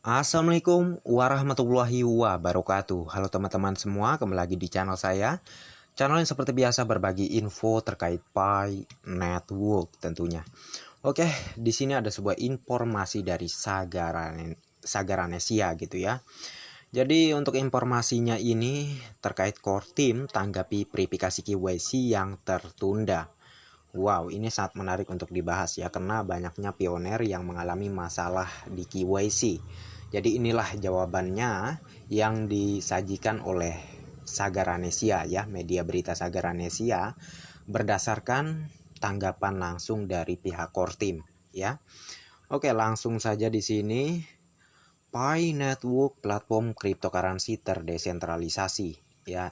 Assalamualaikum warahmatullahi wabarakatuh. Halo teman-teman semua, kembali lagi di channel saya. Channel yang seperti biasa berbagi info terkait Pi Network tentunya. Oke, di sini ada sebuah informasi dari Sagaranesia gitu ya. Jadi untuk informasinya ini terkait core team tanggapi verifikasi KYC yang tertunda. Wow, ini sangat menarik untuk dibahas ya, karena banyaknya pioner yang mengalami masalah di KYC. Jadi inilah jawabannya yang disajikan oleh Sagaranesia ya, media berita Sagaranesia berdasarkan tanggapan langsung dari pihak core team ya. Oke, langsung saja di sini. Pi Network platform cryptocurrency terdesentralisasi ya.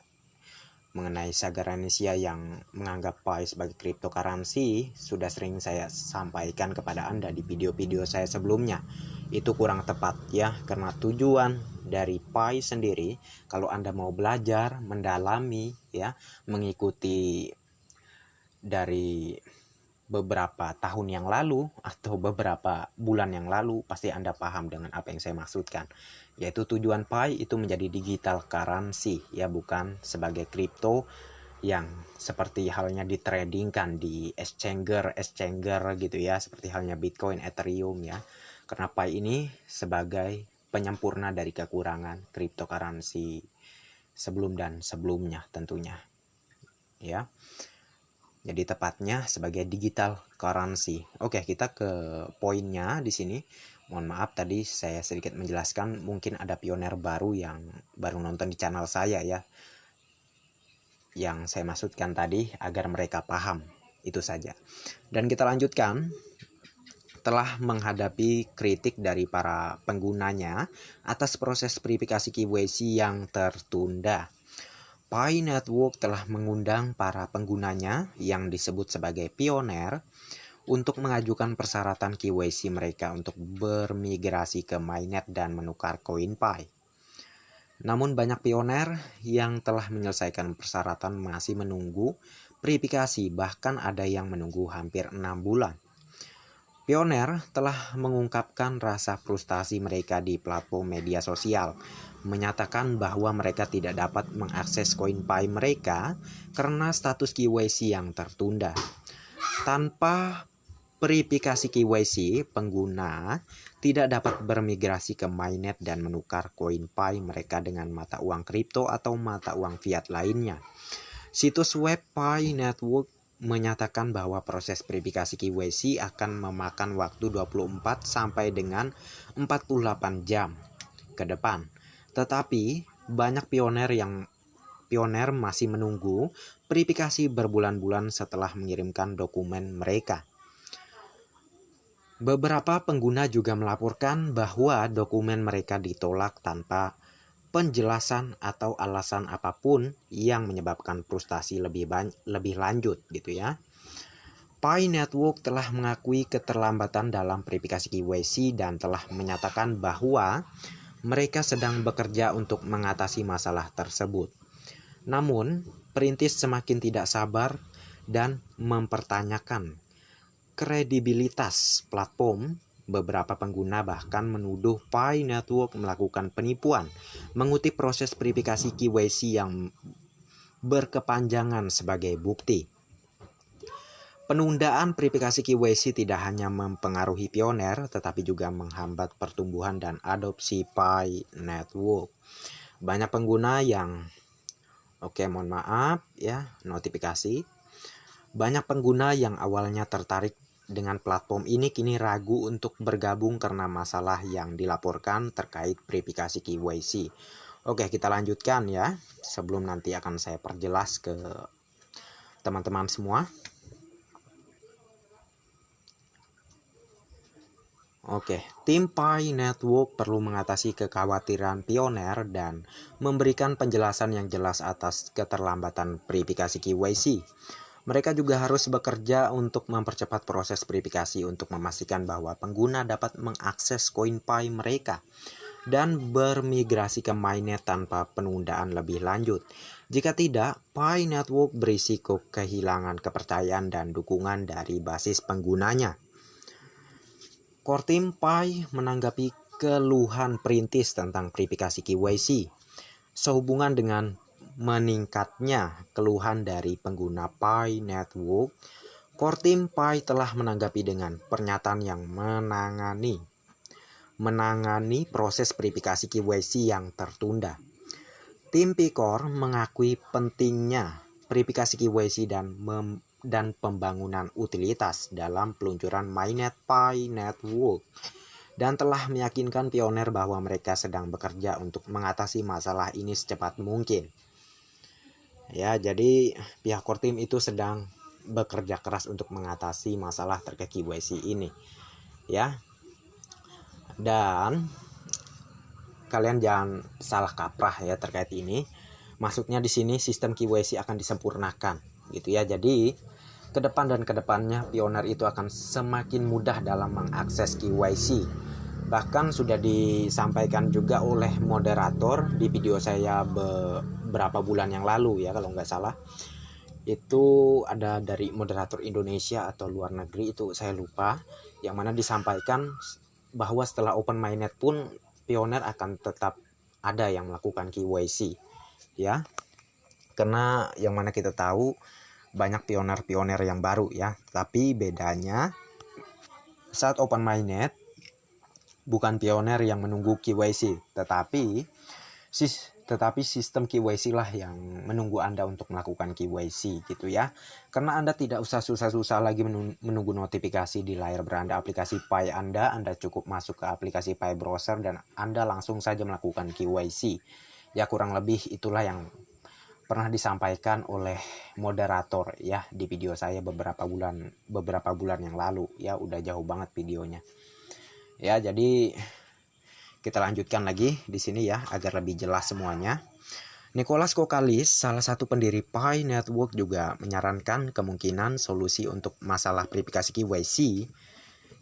Mengenai Sagaranesia yang menganggap Pi sebagai cryptocurrency sudah sering saya sampaikan kepada Anda di video-video saya sebelumnya. Itu kurang tepat ya, karena tujuan dari Pi sendiri, kalau Anda mau belajar, mendalami ya, mengikuti dari beberapa tahun yang lalu atau beberapa bulan yang lalu, pasti Anda paham dengan apa yang saya maksudkan, yaitu tujuan Pi itu menjadi digital currency ya, bukan sebagai kripto yang seperti halnya ditradingkan di exchanger gitu ya, seperti halnya Bitcoin, Ethereum ya. Karena Pi ini sebagai penyempurna dari kekurangan cryptocurrency sebelum dan sebelumnya tentunya ya. Jadi tepatnya sebagai digital currency. Oke, kita ke poinnya di sini. Mohon maaf tadi saya sedikit menjelaskan, mungkin ada pioner baru yang baru nonton di channel saya ya. Yang saya maksudkan tadi agar mereka paham, itu saja. Dan kita lanjutkan. Telah menghadapi kritik dari para penggunanya atas proses verifikasi KYC yang tertunda. Pi Network telah mengundang para penggunanya yang disebut sebagai pioner untuk mengajukan persyaratan KYC mereka untuk bermigrasi ke mainnet dan menukar koin Pi. Namun banyak pioner yang telah menyelesaikan persyaratan masih menunggu verifikasi, bahkan ada yang menunggu hampir 6 bulan. Pioner telah mengungkapkan rasa frustasi mereka di platform media sosial, menyatakan bahwa mereka tidak dapat mengakses koin Pi mereka karena status KYC yang tertunda. Tanpa verifikasi KYC, pengguna tidak dapat bermigrasi ke mainnet dan menukar koin Pi mereka dengan mata uang kripto atau mata uang fiat lainnya. Situs web Pi Network menyatakan bahwa proses verifikasi KYC akan memakan waktu 24 sampai dengan 48 jam ke depan. Tetapi banyak pioner masih menunggu verifikasi berbulan-bulan setelah mengirimkan dokumen mereka. Beberapa pengguna juga melaporkan bahwa dokumen mereka ditolak tanpa penjelasan atau alasan apapun yang menyebabkan frustasi lebih lanjut gitu ya. Pi Network telah mengakui keterlambatan dalam verifikasi KYC dan telah menyatakan bahwa mereka sedang bekerja untuk mengatasi masalah tersebut. Namun, perintis semakin tidak sabar dan mempertanyakan kredibilitas platform. Beberapa pengguna bahkan menuduh Pi Network melakukan penipuan, mengutip proses verifikasi KYC yang berkepanjangan sebagai bukti. Penundaan verifikasi KYC tidak hanya mempengaruhi pioner, tetapi juga menghambat pertumbuhan dan adopsi Pi Network. Banyak pengguna yang, mohon maaf ya, notifikasi. Banyak pengguna yang awalnya tertarik dengan platform ini kini ragu untuk bergabung karena masalah yang dilaporkan terkait verifikasi KYC. Oke, kita lanjutkan ya, sebelum nanti akan saya perjelas ke teman-teman semua. Oke, tim Pi Network perlu mengatasi kekhawatiran pioner dan memberikan penjelasan yang jelas atas keterlambatan verifikasi KYC. Mereka juga harus bekerja untuk mempercepat proses verifikasi untuk memastikan bahwa pengguna dapat mengakses koin Pi mereka dan bermigrasi ke mainnet tanpa penundaan lebih lanjut. Jika tidak, Pi Network berisiko kehilangan kepercayaan dan dukungan dari basis penggunanya. Core Team Pi menanggapi keluhan perintis tentang verifikasi KYC. Sehubungan dengan meningkatnya keluhan dari pengguna Pi Network, Core Team Pi telah menanggapi dengan pernyataan yang menangani proses verifikasi KYC yang tertunda. Tim Pi-Core mengakui pentingnya verifikasi KYC dan pembangunan utilitas dalam peluncuran Mainnet Pi Network, dan telah meyakinkan pioner bahwa mereka sedang bekerja untuk mengatasi masalah ini secepat mungkin. Ya, jadi pihak Core Team itu sedang bekerja keras untuk mengatasi masalah terkait KYC ini. Ya. Dan kalian jangan salah kaprah ya terkait ini. Maksudnya di sini sistem KYC akan disempurnakan gitu ya. Jadi ke depan dan ke depannya pioner itu akan semakin mudah dalam mengakses KYC. Bahkan sudah disampaikan juga oleh moderator di video saya beberapa bulan yang lalu ya kalau nggak salah. Itu ada dari moderator Indonesia atau luar negeri, itu saya lupa, yang mana disampaikan bahwa setelah open mainnet pun pioner akan tetap ada yang melakukan KYC ya, karena yang mana kita tahu banyak pioner-pioner yang baru ya. Tapi bedanya saat open mainnet bukan pioner yang menunggu KYC, tetapi sistem KYC lah yang menunggu Anda untuk melakukan KYC gitu ya. Karena Anda tidak usah susah-susah lagi menunggu notifikasi di layar beranda aplikasi Pi Anda cukup masuk ke aplikasi Pi Browser dan Anda langsung saja melakukan KYC. Ya, kurang lebih itulah yang pernah disampaikan oleh moderator ya di video saya beberapa bulan yang lalu ya, udah jauh banget videonya. Ya, jadi kita lanjutkan lagi di sini ya agar lebih jelas semuanya. Nicholas Kokalis, salah satu pendiri Pi Network, juga menyarankan kemungkinan solusi untuk masalah verifikasi KYC.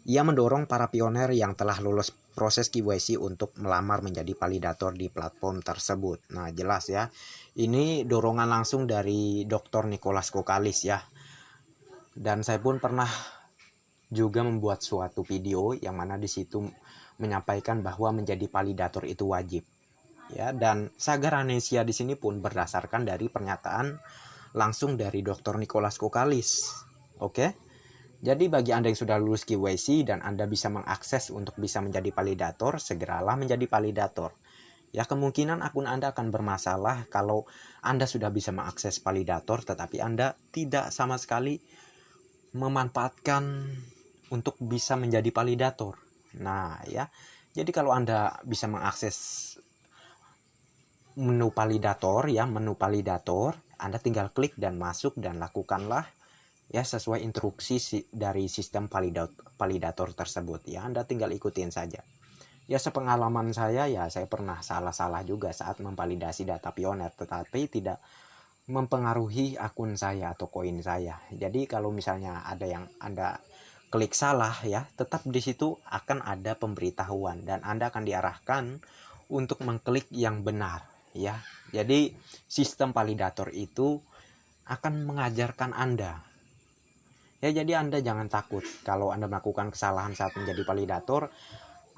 Ia mendorong para pioner yang telah lulus proses KYC untuk melamar menjadi validator di platform tersebut. Nah, jelas ya. Ini dorongan langsung dari Dr. Nicholas Kokalis ya. Dan saya pun pernah juga membuat suatu video yang mana di situ menyampaikan bahwa menjadi validator itu wajib. Ya, dan Sagar Anesia di sini pun berdasarkan dari pernyataan langsung dari Dr. Nicholas Kokalis. Oke. Jadi bagi Anda yang sudah lulus KYC dan Anda bisa mengakses untuk bisa menjadi validator, segeralah menjadi validator. Ya, kemungkinan akun Anda akan bermasalah kalau Anda sudah bisa mengakses validator tetapi Anda tidak sama sekali memanfaatkan untuk bisa menjadi validator. Nah ya, jadi kalau Anda bisa mengakses menu validator ya, Anda tinggal klik dan masuk dan lakukanlah ya sesuai instruksi dari sistem validator tersebut ya. Anda tinggal ikutin saja. Ya, sepengalaman saya ya, saya pernah salah juga saat memvalidasi data pioner tetapi tidak mempengaruhi akun saya atau koin saya. Jadi kalau misalnya ada yang Anda klik salah ya, tetap di situ akan ada pemberitahuan dan Anda akan diarahkan untuk mengklik yang benar ya. Jadi sistem validator itu akan mengajarkan Anda. Ya, jadi Anda jangan takut kalau Anda melakukan kesalahan saat menjadi validator,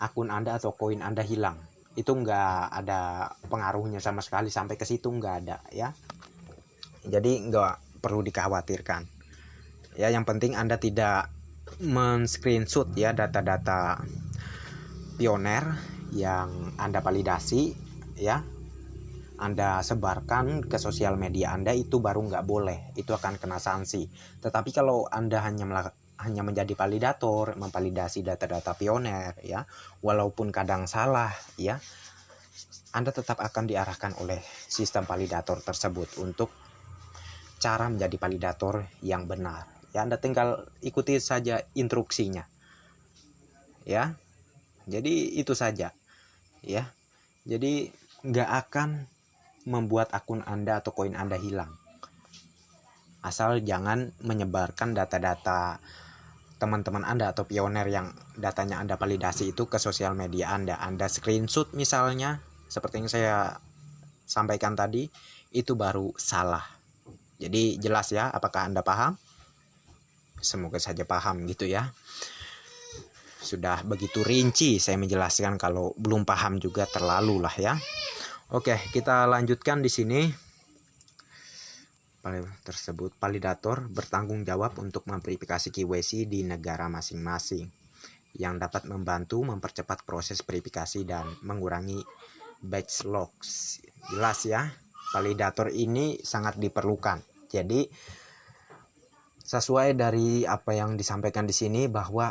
akun Anda atau koin Anda hilang. Itu nggak ada pengaruhnya sama sekali, sampai ke situ nggak ada ya. Jadi nggak perlu dikhawatirkan. Ya, yang penting Anda tidak men-screenshot ya data-data pioner yang Anda validasi ya, Anda sebarkan ke sosial media Anda, itu baru nggak boleh, itu akan kena sanksi. Tetapi kalau Anda hanya menjadi validator, memvalidasi data-data pioner ya, walaupun kadang salah ya, Anda tetap akan diarahkan oleh sistem validator tersebut untuk cara menjadi validator yang benar. Ya, Anda tinggal ikuti saja instruksinya. Ya. Jadi itu saja. Ya. Jadi nggak akan membuat akun Anda atau koin Anda hilang. Asal jangan menyebarkan data-data teman-teman Anda atau pioner yang datanya Anda validasi itu ke sosial media Anda. Anda screenshot misalnya, seperti yang saya sampaikan tadi, itu baru salah. Jadi jelas ya, apakah Anda paham? Semoga saja paham gitu ya. sudah begitu rinci saya menjelaskan, kalau belum paham juga terlalu lah ya. Oke, kita lanjutkan di sini. Tersebut validator bertanggung jawab untuk memverifikasi KYC di negara masing-masing, yang dapat membantu mempercepat proses verifikasi dan mengurangi batch loss. Jelas ya, validator ini sangat diperlukan. Jadi sesuai dari apa yang disampaikan di sini, bahwa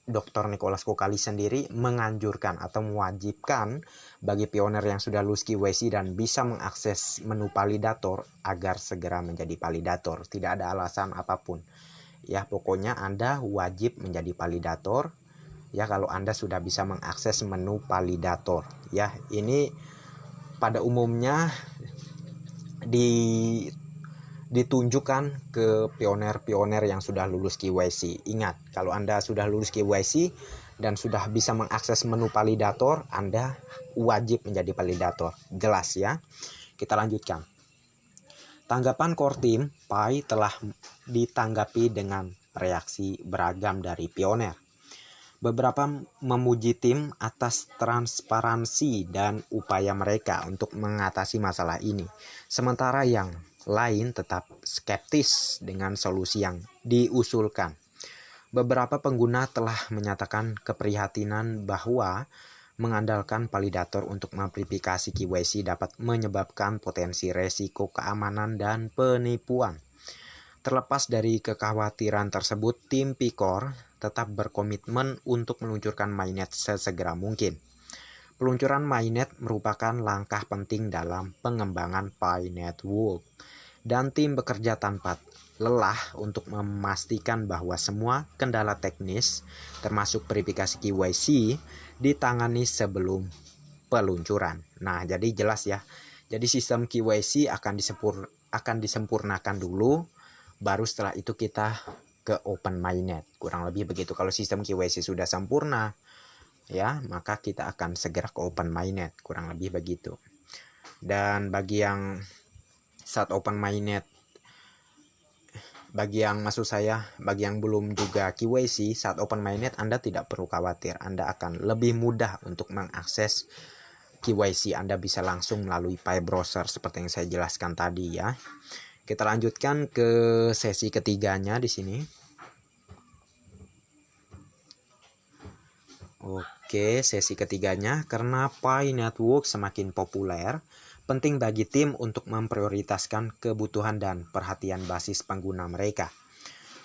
Dr. Nicholas Kokali sendiri menganjurkan atau mewajibkan bagi pioner yang sudah lulus KYC dan bisa mengakses menu validator agar segera menjadi validator. Tidak ada alasan apapun. Ya, pokoknya Anda wajib menjadi validator ya kalau Anda sudah bisa mengakses menu validator. Ya, ini pada umumnya ditunjukkan ke pioner-pioner yang sudah lulus KYC. Ingat, kalau Anda sudah lulus KYC dan sudah bisa mengakses menu validator, Anda wajib menjadi validator. Jelas ya? Kita lanjutkan. Tanggapan core team PAI telah ditanggapi dengan reaksi beragam dari pioner. Beberapa memuji tim atas transparansi dan upaya mereka untuk mengatasi masalah ini. Sementara yang lain tetap skeptis dengan solusi yang diusulkan. Beberapa pengguna telah menyatakan keprihatinan bahwa mengandalkan validator untuk memverifikasi KYC dapat menyebabkan potensi resiko keamanan dan penipuan. Terlepas dari kekhawatiran tersebut, tim Picor tetap berkomitmen untuk meluncurkan mainnet sesegera mungkin. Peluncuran mainnet merupakan langkah penting dalam pengembangan Pi Network, dan tim bekerja tanpa lelah untuk memastikan bahwa semua kendala teknis, termasuk verifikasi KYC, ditangani sebelum peluncuran. Nah, jadi jelas ya. Jadi sistem KYC akan disempurnakan dulu, baru setelah itu kita ke open mainnet. Kurang lebih begitu. Kalau sistem KYC sudah sempurna, ya, maka kita akan segera ke open mainnet. Kurang lebih begitu. Dan bagi yang saat open mainnet, bagi yang belum juga KYC, saat open mainnet Anda tidak perlu khawatir. Anda akan lebih mudah untuk mengakses KYC. Anda bisa langsung melalui Pi browser seperti yang saya jelaskan tadi ya. Kita lanjutkan ke sesi ketiganya di sini. Oke, sesi ketiganya, karena Pi Network semakin populer, penting bagi tim untuk memprioritaskan kebutuhan dan perhatian basis pengguna mereka.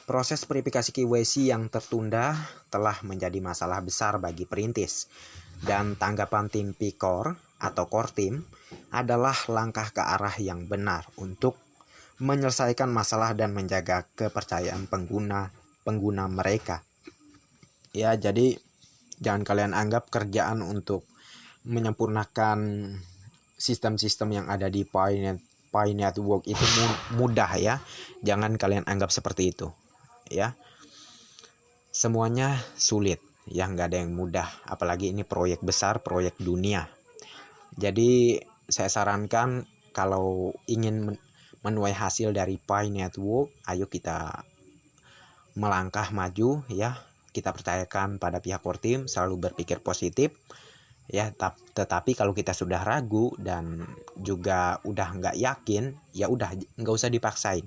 Proses verifikasi KYC yang tertunda telah menjadi masalah besar bagi perintis, dan tanggapan tim Picor atau core team adalah langkah ke arah yang benar untuk menyelesaikan masalah dan menjaga kepercayaan pengguna mereka. Ya, jadi jangan kalian anggap kerjaan untuk menyempurnakan sistem-sistem yang ada di Pi Network itu mudah ya. Jangan kalian anggap seperti itu ya. Semuanya sulit ya, nggak ada yang mudah, apalagi ini proyek besar, proyek dunia. Jadi saya sarankan kalau ingin menuai hasil dari Pi Network, ayo kita melangkah maju ya. Kita percayakan pada pihak core team, selalu berpikir positif ya. Tetapi kalau kita sudah ragu dan juga udah nggak yakin, ya udah nggak usah dipaksain,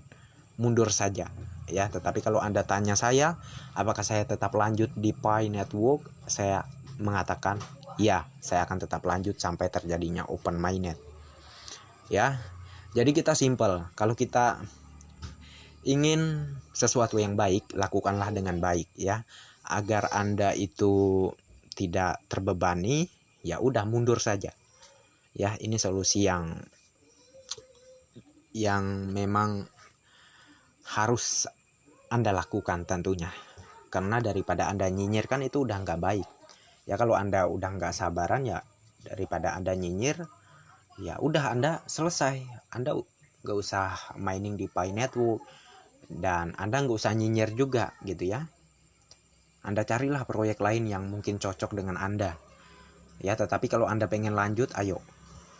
mundur saja ya. Tetapi kalau Anda tanya saya, apakah saya tetap lanjut di Pi Network, saya mengatakan ya, saya akan tetap lanjut sampai terjadinya open mainnet ya. Jadi kita simple, kalau kita ingin sesuatu yang baik, lakukanlah dengan baik ya. Agar Anda itu tidak terbebani, ya udah mundur saja. Ya, ini solusi yang memang harus Anda lakukan tentunya. Karena daripada Anda nyinyir kan itu udah nggak baik. Ya, kalau Anda udah nggak sabaran ya, daripada Anda nyinyir, ya udah Anda selesai. Anda nggak usah mining di Pi Network, dan Anda nggak usah nyinyir juga gitu ya. Anda carilah proyek lain yang mungkin cocok dengan Anda ya. Tetapi kalau Anda pengen lanjut, ayo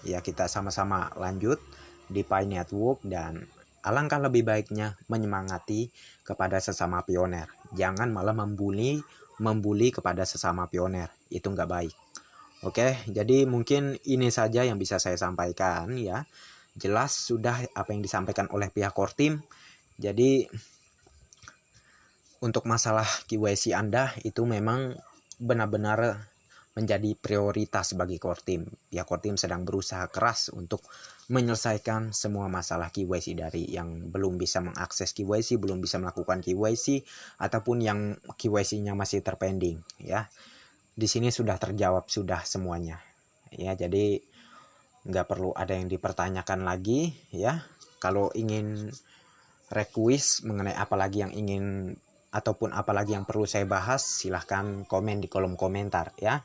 ya, kita sama-sama lanjut di Pi Network. Dan alangkah lebih baiknya menyemangati kepada sesama pioner. Jangan malah membuli membuli kepada sesama pioner. Itu nggak baik. Oke, jadi mungkin ini saja yang bisa saya sampaikan ya. Jelas sudah apa yang disampaikan oleh pihak Kortim. Jadi untuk masalah KYC Anda itu memang benar-benar menjadi prioritas bagi Kortim. Pihak Kortim sedang berusaha keras untuk menyelesaikan semua masalah KYC dari yang belum bisa mengakses KYC, belum bisa melakukan KYC, ataupun yang KYC-nya masih terpending ya. Di sini sudah terjawab sudah semuanya. Ya, jadi nggak perlu ada yang dipertanyakan lagi ya. Kalau ingin request mengenai apa lagi yang ingin ataupun apalagi yang perlu saya bahas, silahkan komen di kolom komentar ya.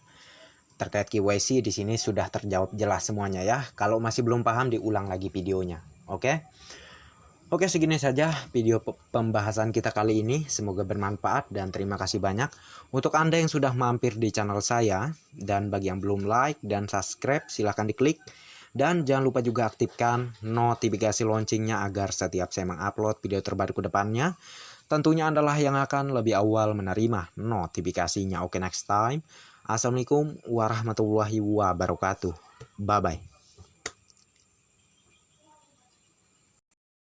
Terkait KYC di sini sudah terjawab jelas semuanya ya. Kalau masih belum paham diulang lagi videonya. Oke. Oke, segini saja video pembahasan kita kali ini. Semoga bermanfaat dan terima kasih banyak untuk Anda yang sudah mampir di channel saya, dan bagi yang belum like dan subscribe silahkan diklik. Dan jangan lupa juga aktifkan notifikasi loncengnya agar setiap saya mengupload video terbaru ke depannya, tentunya Anda lah yang akan lebih awal menerima notifikasinya. Oke, next time. Assalamualaikum warahmatullahi wabarakatuh. Bye-bye.